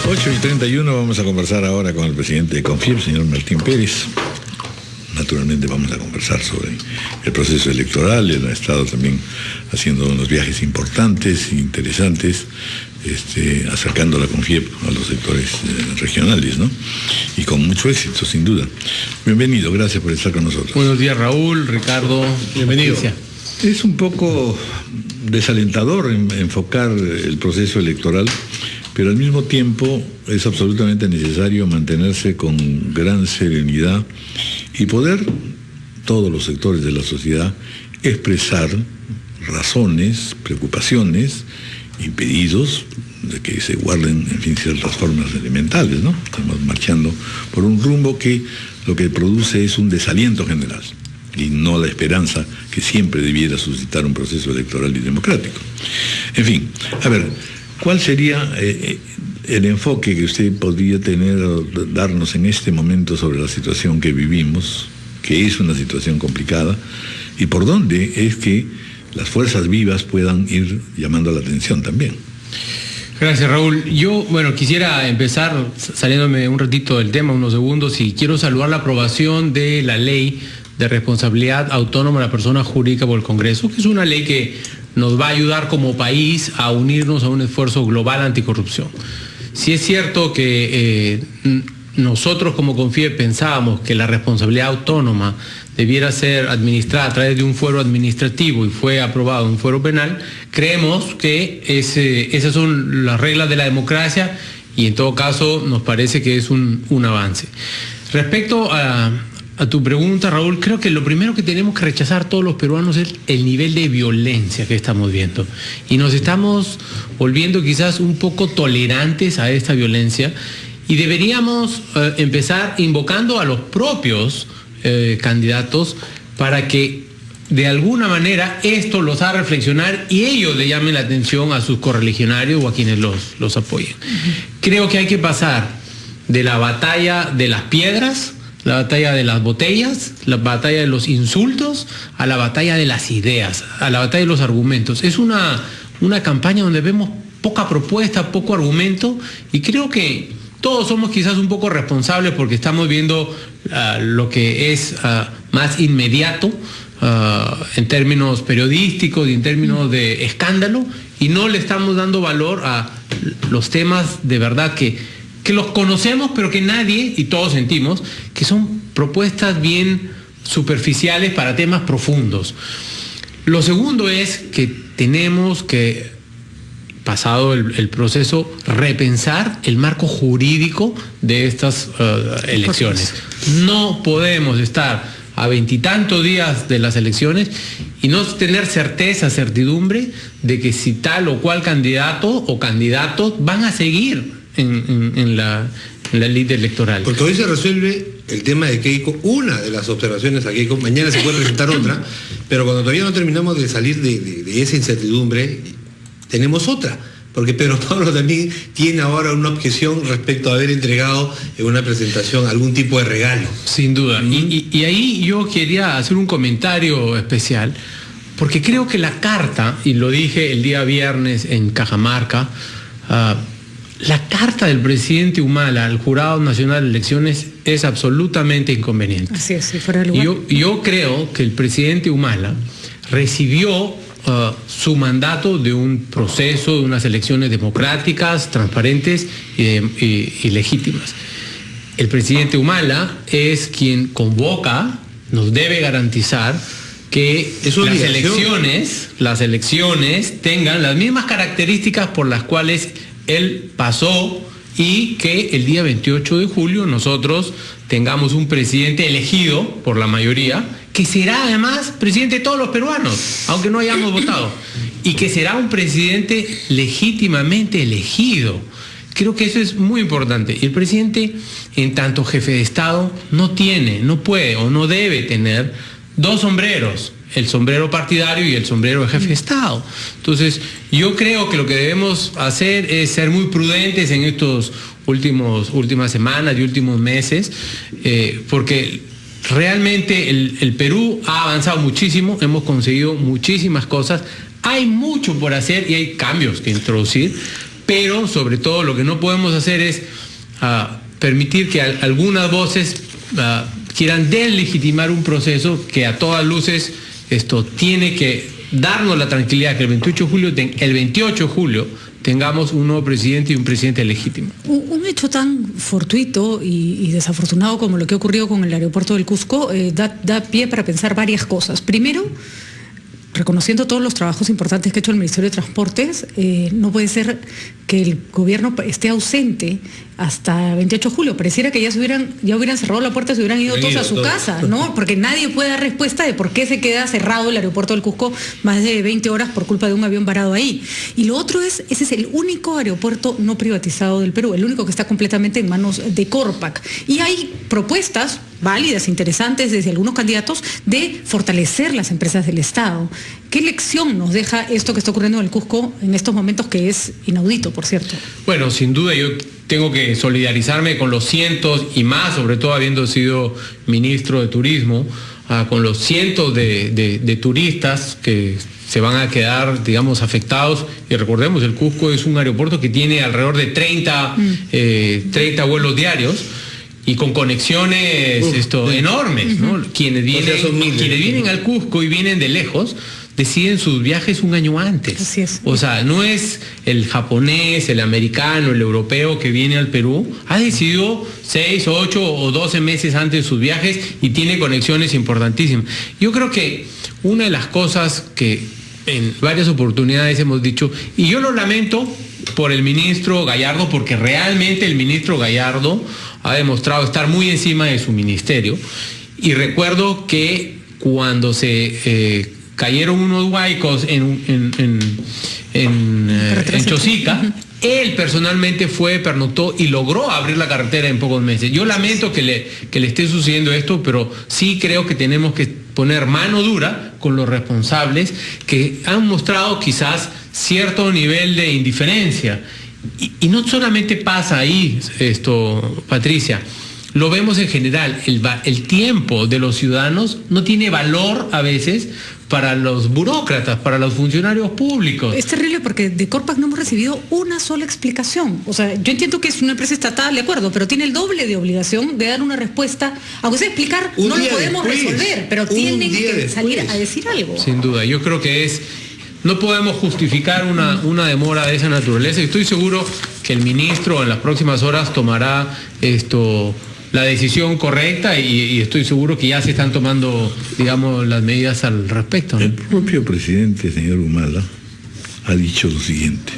8:31 vamos a conversar ahora con el presidente de CONFIEP, señor Martín Pérez. Naturalmente vamos a conversar sobre el proceso electoral. Él ha estado también haciendo unos viajes importantes e interesantes, acercando la CONFIEP a los sectores regionales, ¿no? Y con mucho éxito, sin duda. Bienvenido, gracias por estar con nosotros. Buenos días, Raúl, Ricardo, bienvenido. Es un poco desalentador enfocar el proceso electoral, pero al mismo tiempo es absolutamente necesario mantenerse con gran serenidad y poder, todos los sectores de la sociedad, expresar razones, preocupaciones y pedidos de que se guarden, en fin, ciertas formas elementales, ¿no? Estamos marchando por un rumbo que lo que produce es un desaliento general y no la esperanza que siempre debiera suscitar un proceso electoral y democrático. En fin, a ver, ¿cuál sería el enfoque que usted podría tener o darnos en este momento sobre la situación que vivimos, que es una situación complicada, y por dónde es que las fuerzas vivas puedan ir llamando la atención también? Gracias, Raúl. Yo, quisiera empezar saliéndome un ratito del tema, unos segundos, y quiero saludar la aprobación de la ley de responsabilidad autónoma de la persona jurídica por el Congreso, que es una ley que nos va a ayudar como país a unirnos a un esfuerzo global anticorrupción. Sí es cierto que nosotros como CONFIEP pensábamos que la responsabilidad autónoma debiera ser administrada a través de un fuero administrativo y fue aprobado en un fuero penal. Creemos que esas son las reglas de la democracia y en todo caso nos parece que es un avance. Respecto a tu pregunta, Raúl, creo que lo primero que tenemos que rechazar todos los peruanos es el nivel de violencia que estamos viendo. Y nos estamos volviendo quizás un poco tolerantes a esta violencia y deberíamos empezar invocando a los propios candidatos para que de alguna manera esto los haga reflexionar y ellos le llamen la atención a sus correligionarios o a quienes los apoyen. Creo que hay que pasar de la batalla de las piedras, la batalla de las botellas, la batalla de los insultos, a la batalla de las ideas, a la batalla de los argumentos. Es una campaña donde vemos poca propuesta, poco argumento, y creo que todos somos quizás un poco responsables porque estamos viendo lo que es más inmediato en términos periodísticos y en términos de escándalo, y no le estamos dando valor a los temas de verdad que los conocemos, pero que nadie, y todos sentimos, que son propuestas bien superficiales para temas profundos. Lo segundo es que tenemos que, pasado el proceso, repensar el marco jurídico de estas elecciones. No podemos estar a 20 y tantos días de las elecciones y no tener certidumbre de que si tal o cual candidato o candidatos van a seguir en la ley electoral. Porque hoy se resuelve el tema de Keiko, una de las observaciones a Keiko, mañana se puede presentar otra, pero cuando todavía no terminamos de salir de esa incertidumbre, tenemos otra, porque Pedro Pablo también tiene ahora una objeción respecto a haber entregado en una presentación algún tipo de regalo. Sin duda, y ahí yo quería hacer un comentario especial, porque creo que la carta, y lo dije el día viernes en Cajamarca, la carta del presidente Humala al Jurado Nacional de Elecciones es absolutamente inconveniente. Así es, si fuera el lugar. Yo creo que el presidente Humala recibió su mandato de un proceso, de unas elecciones democráticas, transparentes y legítimas. El presidente Humala es quien convoca, nos debe garantizar que las elecciones tengan las mismas características por las cuales él pasó y que el día 28 de julio nosotros tengamos un presidente elegido por la mayoría, que será además presidente de todos los peruanos, aunque no hayamos votado, y que será un presidente legítimamente elegido. Creo que eso es muy importante. Y el presidente, en tanto jefe de Estado, no puede o no debe tener dos sombreros: el sombrero partidario y el sombrero de jefe de Estado. Entonces, yo creo que lo que debemos hacer es ser muy prudentes en estos últimas semanas y últimos meses, porque realmente el Perú ha avanzado muchísimo, hemos conseguido muchísimas cosas, hay mucho por hacer y hay cambios que introducir, pero sobre todo lo que no podemos hacer es permitir que algunas voces quieran deslegitimar un proceso que a todas luces tiene que darnos la tranquilidad que el 28 de julio tengamos un nuevo presidente y un presidente legítimo. Un hecho tan fortuito y desafortunado como lo que ha ocurrido con el aeropuerto del Cusco da pie para pensar varias cosas. Primero, reconociendo todos los trabajos importantes que ha hecho el Ministerio de Transportes, no puede ser que el gobierno esté ausente hasta 28 de julio. Pareciera que ya hubieran cerrado la puerta y se hubieran ido todos a su casa, ¿no? Porque nadie puede dar respuesta de por qué se queda cerrado el aeropuerto del Cusco más de 20 horas por culpa de un avión varado ahí. Y lo otro ese es el único aeropuerto no privatizado del Perú, el único que está completamente en manos de Corpac. Y hay propuestas válidas, interesantes desde algunos candidatos de fortalecer las empresas del Estado. ¿Qué lección nos deja esto que está ocurriendo en el Cusco en estos momentos, que es inaudito, por cierto? Bueno, sin duda yo tengo que solidarizarme con los cientos y más, sobre todo habiendo sido ministro de Turismo, con los cientos de turistas que se van a quedar, digamos, afectados. Y recordemos, el Cusco es un aeropuerto que tiene alrededor de 30 vuelos diarios y con conexiones enormes, ¿no? Quienes vienen al Cusco y vienen de lejos, deciden sus viajes un año antes. Así es. O sea, no es el japonés, el americano, el europeo que viene al Perú, ha decidido 6, 8 o 12 meses antes sus viajes y tiene conexiones importantísimas. Yo creo que una de las cosas que en varias oportunidades hemos dicho, y yo lo lamento por el ministro Gallardo, porque realmente el ministro Gallardo ha demostrado estar muy encima de su ministerio, y recuerdo que cuando se cayeron unos huaicos en Chosica, él personalmente pernoctó y logró abrir la carretera en pocos meses. Yo lamento que le esté sucediendo esto, pero sí creo que tenemos que poner mano dura con los responsables que han mostrado quizás cierto nivel de indiferencia. Y no solamente pasa ahí, Patricia, lo vemos en general. El tiempo de los ciudadanos no tiene valor a veces para los burócratas, para los funcionarios públicos. Es terrible porque de Corpac no hemos recibido una sola explicación. O sea, yo entiendo que es una empresa estatal, de acuerdo, pero tiene el doble de obligación de dar una respuesta. Aunque sea explicar, no lo podemos resolver, pero tienen que salir a decir algo. Sin duda, yo creo que no podemos justificar una demora de esa naturaleza, y estoy seguro que el ministro en las próximas horas tomará la decisión correcta, y estoy seguro que ya se están tomando, digamos, las medidas al respecto, ¿no? El propio presidente, señor Humala, ha dicho lo siguiente: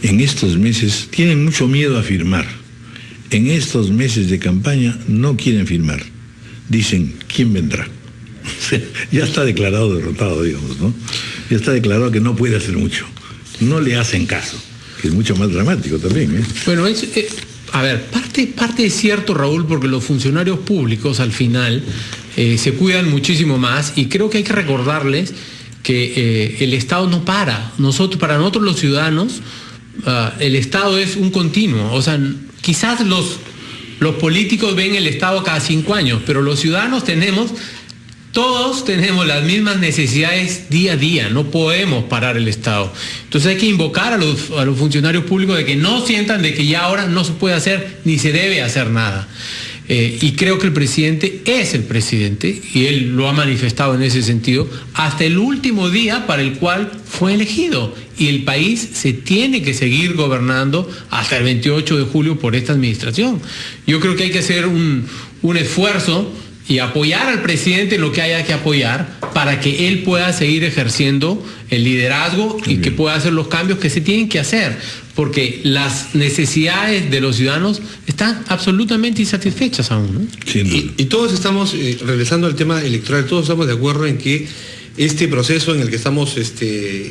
en estos meses tienen mucho miedo a firmar, en estos meses de campaña no quieren firmar, dicen ¿quién vendrá? Ya está declarado derrotado, digamos, ¿no? Ya está declarado que no puede hacer mucho, no le hacen caso, que es mucho más dramático también, ¿eh? Bueno, a ver, parte es cierto, Raúl, porque los funcionarios públicos al final se cuidan muchísimo más, y creo que hay que recordarles que el Estado no para. Para nosotros los ciudadanos, el Estado es un continuo. O sea, quizás los políticos ven el Estado cada 5 años, pero los ciudadanos todos tenemos las mismas necesidades día a día, no podemos parar el Estado. Entonces hay que invocar a los funcionarios públicos de que no sientan de que ya ahora no se puede hacer ni se debe hacer nada. Y creo que el presidente es el presidente, y él lo ha manifestado en ese sentido, hasta el último día para el cual fue elegido. Y el país se tiene que seguir gobernando hasta el 28 de julio por esta administración. Yo creo que hay que hacer un esfuerzo y apoyar al presidente en lo que haya que apoyar para que él pueda seguir ejerciendo el liderazgo y que pueda hacer los cambios que se tienen que hacer, porque las necesidades de los ciudadanos están absolutamente insatisfechas aún, ¿no? Sí, y todos estamos, regresando al tema electoral, todos estamos de acuerdo en que este proceso en el que estamos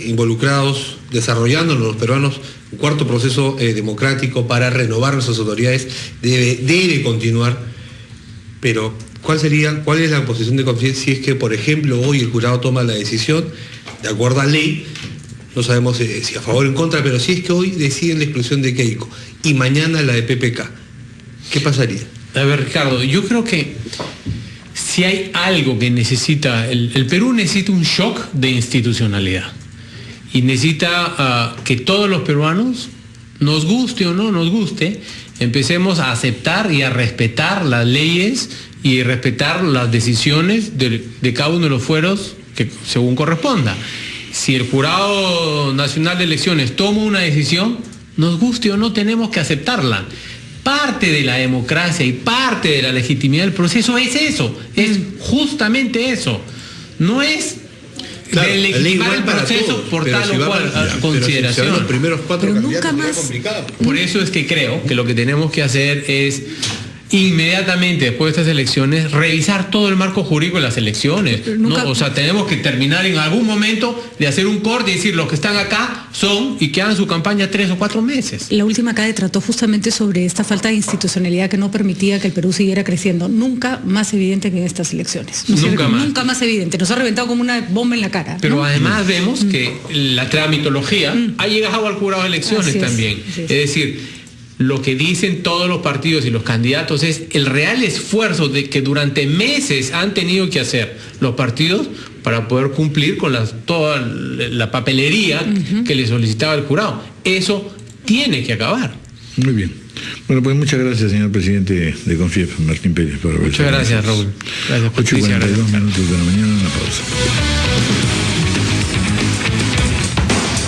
involucrados, desarrollando los peruanos, un cuarto proceso democrático para renovar nuestras autoridades, debe continuar, pero ¿cuál es la posición de confianza si es que, por ejemplo, hoy el jurado toma la decisión de acuerdo a ley? No sabemos si a favor o en contra, pero si es que hoy deciden la exclusión de Keiko y mañana la de PPK, ¿qué pasaría? A ver, Ricardo, yo creo que si hay algo que necesita, el Perú necesita un shock de institucionalidad, y necesita que todos los peruanos nos guste o no nos guste, empecemos a aceptar y a respetar las leyes y respetar las decisiones de cada uno de los fueros que según corresponda. Si el Jurado Nacional de Elecciones toma una decisión, nos guste o no, tenemos que aceptarla. Parte de la democracia y parte de la legitimidad del proceso es eso, es justamente eso. No es legitimar el proceso por tal o cual consideración. Pero si los primeros 4 pero candidatos, nunca más. complicado. Por eso es que creo que lo que tenemos que hacer es inmediatamente después de estas elecciones revisar todo el marco jurídico de las elecciones. Nunca... ¿no? O sea, tenemos que terminar en algún momento de hacer un corte y decir los que están acá son y que hagan su campaña 3 o 4 meses. La última CADE trató justamente sobre esta falta de institucionalidad que no permitía que el Perú siguiera creciendo. Nunca más evidente que en estas elecciones. Nunca más evidente. Nos ha reventado como una bomba en la cara. Pero ¿no? además vemos que la tramitología ha llegado al jurado de elecciones también. Es decir, lo que dicen todos los partidos y los candidatos es el real esfuerzo de que durante meses han tenido que hacer los partidos para poder cumplir con toda la papelería que les solicitaba el jurado. Eso tiene que acabar. Muy bien. Bueno, pues muchas gracias, señor presidente de CONFIEP, Martín Pérez, por haber Muchas gracias, Raúl. Gracias, 8:42 minutos de la mañana, una pausa.